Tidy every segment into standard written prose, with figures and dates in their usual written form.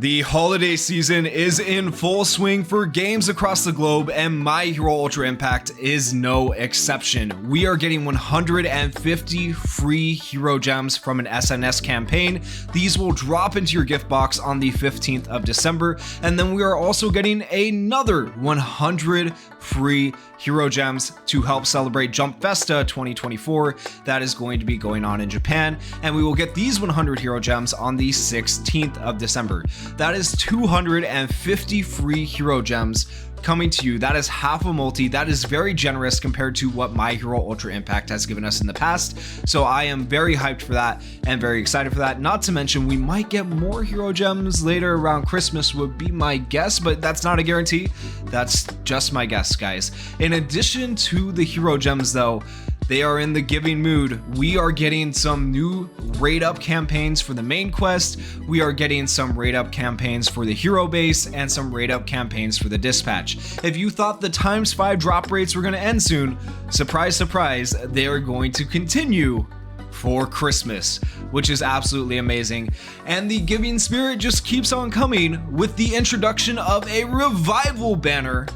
The holiday season is in full swing for games across the globe, and My Hero Ultra Impact is no exception. We are getting 150 free hero gems from an SNS campaign. These will drop into your gift box on the 15th of December, and then we are also getting another 100 free hero gems to help celebrate Jump Festa 2024 that is going to be going on in Japan, and we will get these 100 hero gems on the 16th of December. That is 250 free hero gems coming to you. That is half a multi. That is very generous compared to what My Hero Ultra Impact has given us in the past. So I am very hyped for that and very excited for that. Not to mention, we might get more hero gems later around Christmas would be my guess, but that's not a guarantee. That's just my guess, guys. In addition to the hero gems though, they are in the giving mood. We are getting some new raid up campaigns for the main quest. We are getting some raid up campaigns for the hero base and some raid up campaigns for the dispatch. If you thought the ×5 drop rates were going to end soon, surprise, surprise, they are going to continue for Christmas, which is absolutely amazing. And the giving spirit just keeps on coming with the introduction of a revival banner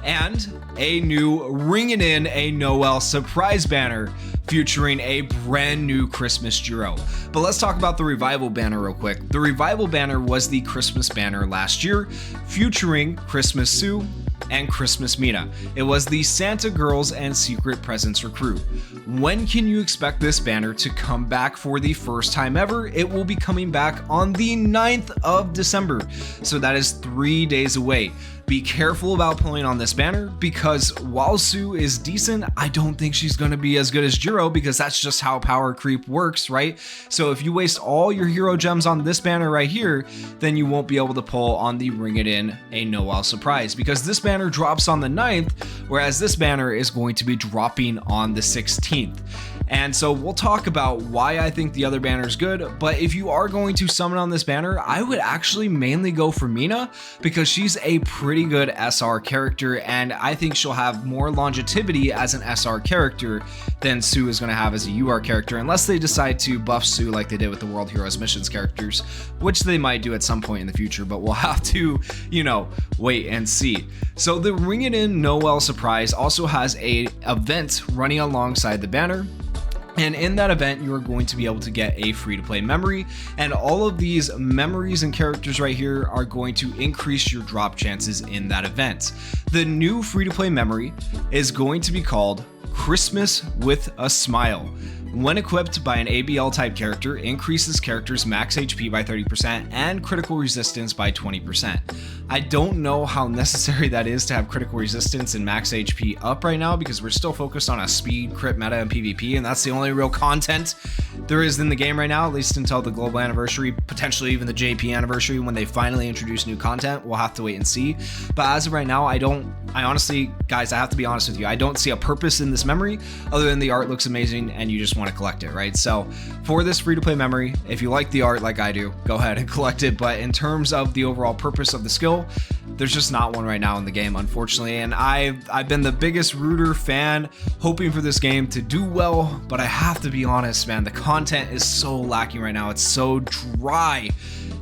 and a new Ring It In a Noel surprise banner featuring a brand new Christmas Jiro. But let's talk about the revival banner real quick. The revival banner was the Christmas banner last year featuring Christmas Sue and Christmas Mina. It was the Santa Girls and Secret Presents recruit. When can you expect this banner to come back for the first time ever? It will be coming back on the 9th of December. So that is 3 days away. Be careful about pulling on this banner because while Sue is decent, I don't think she's going to be as good as Jiro because that's just how power creep works, right? So if you waste all your hero gems on this banner right here, then you won't be able to pull on the Ring It In a Noel surprise because this banner drops on the 9th, whereas this banner is going to be dropping on the 16th. And so we'll talk about why I think the other banner is good, but if you are going to summon on this banner, I would actually mainly go for Mina because she's a pretty good SR character, and I think she'll have more longevity as an SR character than Sue is going to have as a UR character, unless they decide to buff Sue like they did with the World Heroes Missions characters, which they might do at some point in the future, but we'll have to, wait and see. So the Ring It In Noel surprise also has a event running alongside the banner. And in that event, you are going to be able to get a free-to-play memory, and all of these memories and characters right here are going to increase your drop chances in that event. The new free-to-play memory is going to be called Christmas with a Smile. When equipped by an ABL type character, increases character's max HP by 30% and critical resistance by 20%. I don't know how necessary that is to have critical resistance and max HP up right now because we're still focused on a speed crit meta and PvP, and that's the only real content there is in the game right now, at least until the global anniversary, potentially even the JP anniversary when they finally introduce new content. We'll have to wait and see. But as of right now, I honestly, guys, I have to be honest with you, I don't see a purpose in this memory other than the art looks amazing and you just want to collect it, right? So for this free-to-play memory, if you like the art like I do, go ahead and collect it. But in terms of the overall purpose of the skill, there's just not one right now in the game, unfortunately. And I've been the biggest Rooter fan, hoping for this game to do well, but I have to be honest, man, the content is so lacking right now. It's so dry.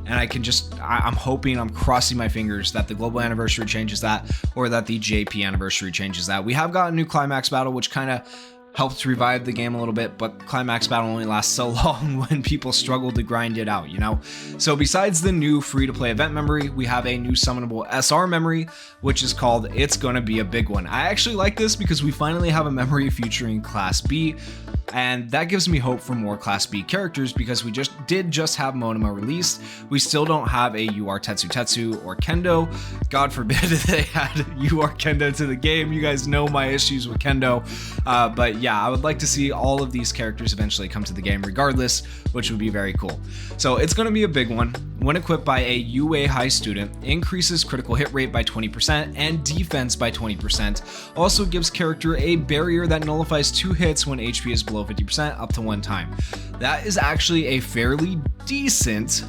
And I'm crossing my fingers that the global anniversary changes that, or that the JP anniversary changes that. We have got a new climax battle, which kind of helped revive the game a little bit, but climax battle only lasts so long when people struggle to grind it out, So besides the new free-to-play event memory, we have a new summonable SR memory, which is called It's Gonna Be a Big One. I actually like this because we finally have a memory featuring Class B, and that gives me hope for more Class B characters because we just have Monoma released. We still don't have a UR Tetsu or Kendo. God forbid they had UR Kendo to the game. You guys know my issues with Kendo, but yeah, I would like to see all of these characters eventually come to the game regardless, which would be very cool. So it's going to be a big one. When equipped by a UA high student, increases critical hit rate by 20% and defense by 20%. Also gives character a barrier that nullifies 2 hits when HP is below 50% up to 1 time. That is actually a fairly decent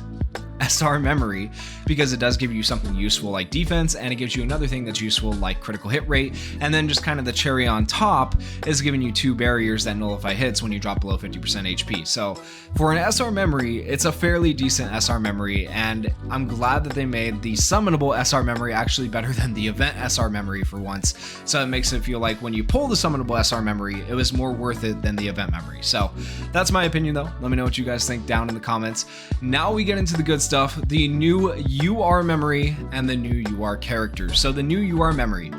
SR memory, because it does give you something useful like defense, and it gives you another thing that's useful like critical hit rate, and then just kind of the cherry on top is giving you 2 barriers that nullify hits when you drop below 50% HP. So for an SR memory, it's a fairly decent SR memory, and I'm glad that they made the summonable SR memory actually better than the event SR memory for once. So it makes it feel like when you pull the summonable SR memory, it was more worth it than the event memory. So that's my opinion though. Let me know what you guys think down in the comments. Now we get into the good stuff, the new UR memory and the new UR characters. So the new UR memory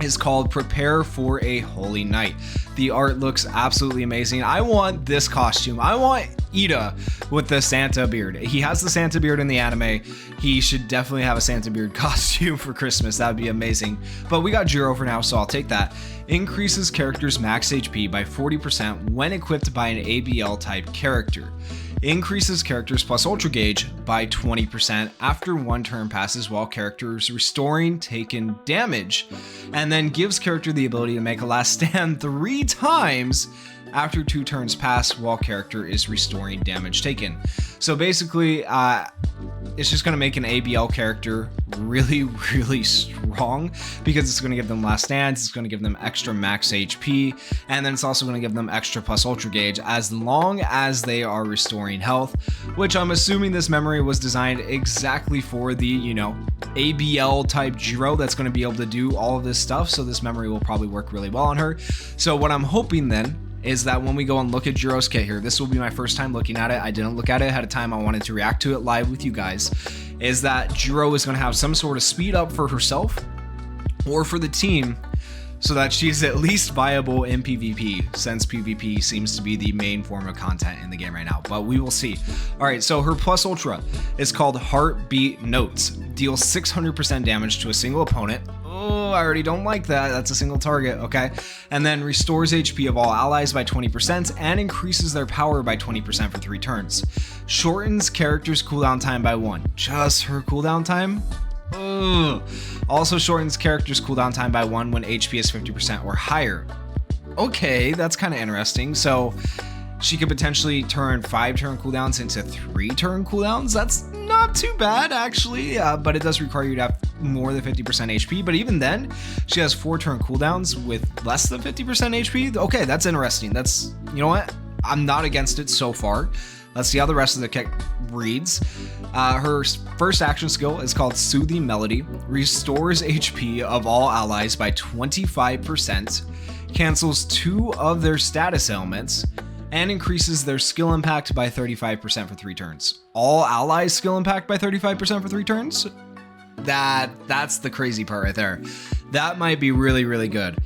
is called Prepare for a Holy Night. The art looks absolutely amazing. I want this costume. I want Ida with the Santa beard. He has the Santa beard in the anime. He should definitely have a Santa beard costume for Christmas. That would be amazing. But we got Jiro for now, so I'll take that. Increases character's max HP by 40% when equipped by an ABL type character. Increases character's plus ultra gauge by 20% after 1 turn passes while character is restoring taken damage, and then gives character the ability to make a last stand 3 times after 2 turns pass while character is restoring damage taken. So basically, it's just going to make an ABL character really strong, because it's going to give them last stands, it's going to give them extra max HP, and then it's also going to give them extra plus ultra gauge as long as they are restoring health, which I'm assuming this memory was designed exactly for the, you know, ABL type Jiro that's going to be able to do all of this stuff. So this memory will probably work really well on her. So what I'm hoping then is that when we go and look at Jiro's kit here, this will be my first time looking at it. I didn't look at it ahead of time. I wanted to react to it live with you guys. Is that Jiro is going to have some sort of speed up for herself or for the team, so that she's at least viable in PvP, since PvP seems to be the main form of content in the game right now, but we will see. All right, so her plus ultra is called Heartbeat Notes. Deals 600% damage to a single opponent. Oh, I already don't like that. That's a single target, okay? And then restores HP of all allies by 20% and increases their power by 20% for 3 turns. Shortens character's cooldown time by 1. Just her cooldown time? Ugh. Also shortens character's cooldown time by 1 when HP is 50% or higher. Okay, that's kind of interesting. So she could potentially turn 5-turn cooldowns into 3-turn cooldowns. That's not too bad, actually, but it does require you to have more than 50% HP. But even then, she has 4-turn cooldowns with less than 50% HP. Okay, that's interesting. That's, you know what? I'm not against it so far. Let's see how the rest of the kit reads. Her first action skill is called Soothing Melody. Restores HP of all allies by 25%. Cancels 2 of their status ailments. And increases their skill impact by 35% for 3 turns. All allies skill impact by 35% for 3 turns? That's the crazy part right there. That might be really good.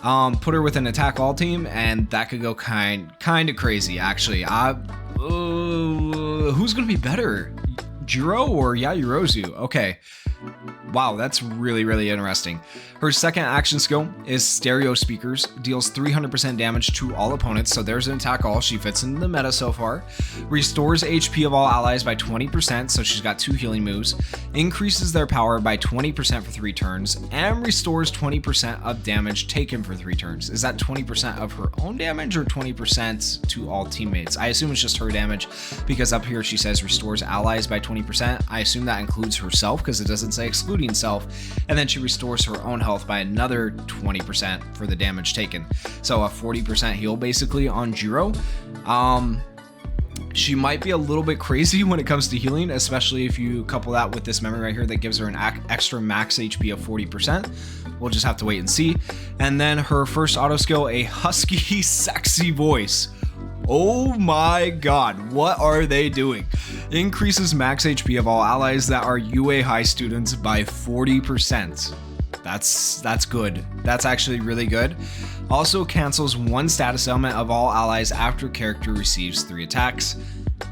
Put her with an attack all team, and that could go kind of crazy, actually. Who's gonna be better, Jiro or Yayorozu? Okay. Wow, that's really interesting. Her second action skill is Stereo Speakers, deals 300% damage to all opponents, so there's an attack all, she fits in the meta so far. Restores HP of all allies by 20%, so she's got 2 healing moves. Increases their power by 20% for 3 turns, and restores 20% of damage taken for 3 turns. Is that 20% of her own damage or 20% to all teammates? I assume it's just her damage, because up here she says restores allies by 20%. I assume that includes herself, because it doesn't say excluding self, and then she restores her own health by another 20% for the damage taken. So a 40% heal basically on Jiro. She might be a little bit crazy when it comes to healing, especially if you couple that with this memory right here that gives her an extra max HP of 40%. We'll just have to wait and see. And then her first auto skill, a husky, sexy voice. Oh my god, what are they doing? Increases max HP of all allies that are UA high students by 40%. That's good. That's actually really good. Also cancels 1 status element of all allies after character receives 3 attacks.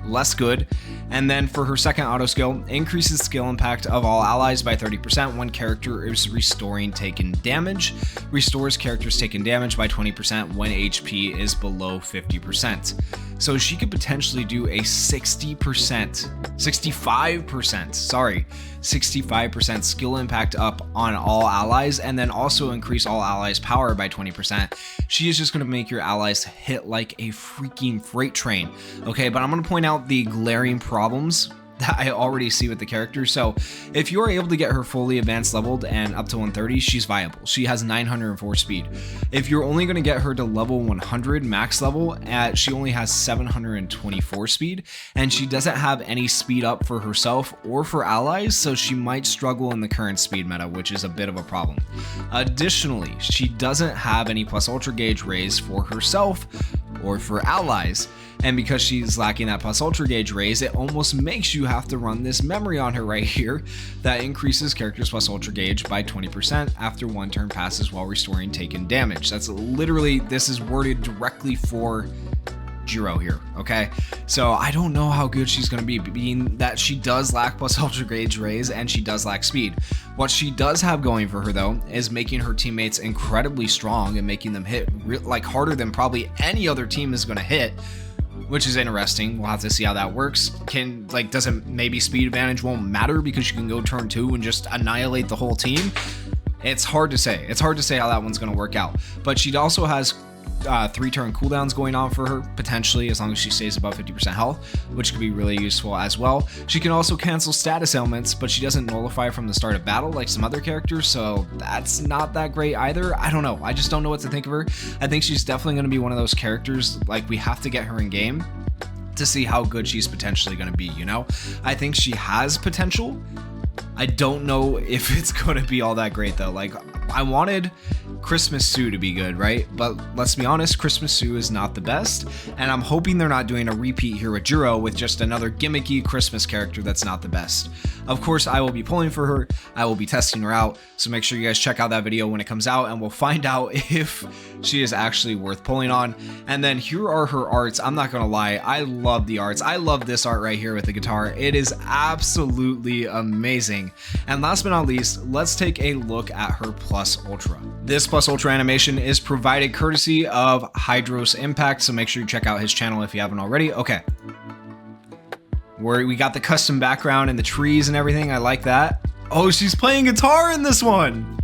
Less good. And then for her second auto skill, increases skill impact of all allies by 30% when character is restoring taken damage. Restores characters taken damage by 20% when HP is below 50%. So she could potentially do a 65% skill impact up on all allies, and then also increase all allies power by 20%. She is just going to make your allies hit like a freaking freight train. Okay, but I'm going to point out the glaring problems that I already see with the character. So if you're able to get her fully advanced leveled and up to 130, she's viable. She has 904 speed. If you're only going to get her to level 100 max level, she only has 724 speed, and she doesn't have any speed up for herself or for allies, so she might struggle in the current speed meta, which is a bit of a problem. Additionally, she doesn't have any plus ultra gauge raise for herself or for allies, and because she's lacking that plus ultra gauge raise, it almost makes you have to run this memory on her right here that increases characters plus ultra gauge by 20% after 1 turn passes while restoring taken damage. That's literally, this is worded directly for Jiro here, okay? So I don't know how good she's going to be, being that she does lack plus ultra gauge raise and she does lack speed. What she does have going for her though is making her teammates incredibly strong and making them hit like harder than probably any other team is going to hit, which is interesting. We'll have to see how that works. Doesn't maybe speed advantage won't matter because you can go turn 2 and just annihilate the whole team? It's hard to say. It's hard to say how that one's going to work out. But she also has 3-turn cooldowns going on for her, potentially, as long as she stays above 50% health, which could be really useful as well. She can also cancel status ailments, but she doesn't nullify from the start of battle like some other characters, so that's not that great either. I don't know. I just don't know what to think of her. I think she's definitely going to be one of those characters, like, we have to get her in game to see how good she's potentially going to be, you know? I think she has potential. I don't know if it's going to be all that great though. Like, I wanted Christmas Sue to be good, right? But let's be honest, Christmas Sue is not the best, and I'm hoping they're not doing a repeat here with Jiro with just another gimmicky Christmas character that's not the best. Of course, I will be pulling for her, I will be testing her out, so make sure you guys check out that video when it comes out, and we'll find out if she is actually worth pulling on. And then here are her arts. I'm not gonna lie, I love the arts. I love this art right here with the guitar. It is absolutely amazing. And last but not least, let's take a look at her plus ultra. This plus ultra animation is provided courtesy of Hydros Impact, so make sure you check out his channel if you haven't already. Okay, where we got the custom background and the trees and everything. I like that. Oh, she's playing guitar in this one.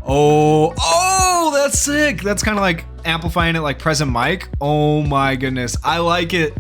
Oh, that's sick. That's kind of like amplifying it like present mic. Oh my goodness, I like it.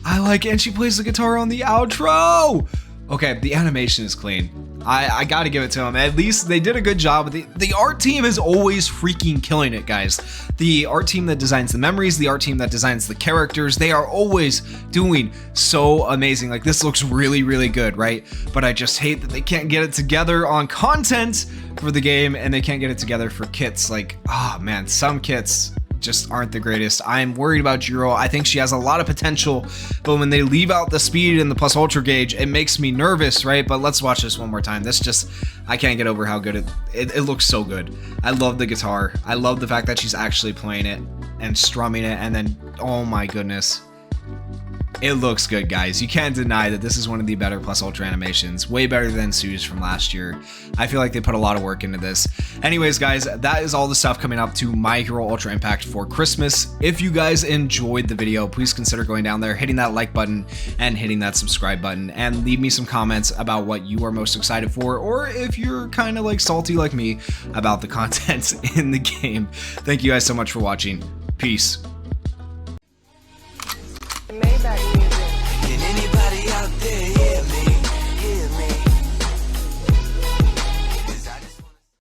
I like it. And she plays the guitar on the outro. Okay, the animation is clean. I gotta give it to them. At least they did a good job. The art team is always freaking killing it, guys. The art team that designs the memories, the art team that designs the characters, they are always doing so amazing. Like, this looks really, really good, right? But I just hate that they can't get it together on content for the game, and they can't get it together for kits. Like, oh man, some kits just aren't the greatest. I'm worried about Jiro. I think she has a lot of potential, but when they leave out the speed and the plus ultra gauge, it makes me nervous, right? But let's watch this one more time. This just, I can't get over how good it looks so good. I love the guitar. I love the fact that she's actually playing it and strumming it, and then, oh my goodness. It looks good, guys. You can't deny that this is one of the better plus ultra animations. Way better than Sue's from last year. I feel like they put a lot of work into this. Anyways, guys, that is all the stuff coming up to My Hero Ultra Impact for Christmas. If you guys enjoyed the video, please consider going down there, hitting that like button, and hitting that subscribe button, and leave me some comments about what you are most excited for, or if you're kind of like salty like me about the content in the game. Thank you guys so much for watching. Peace. Maybach.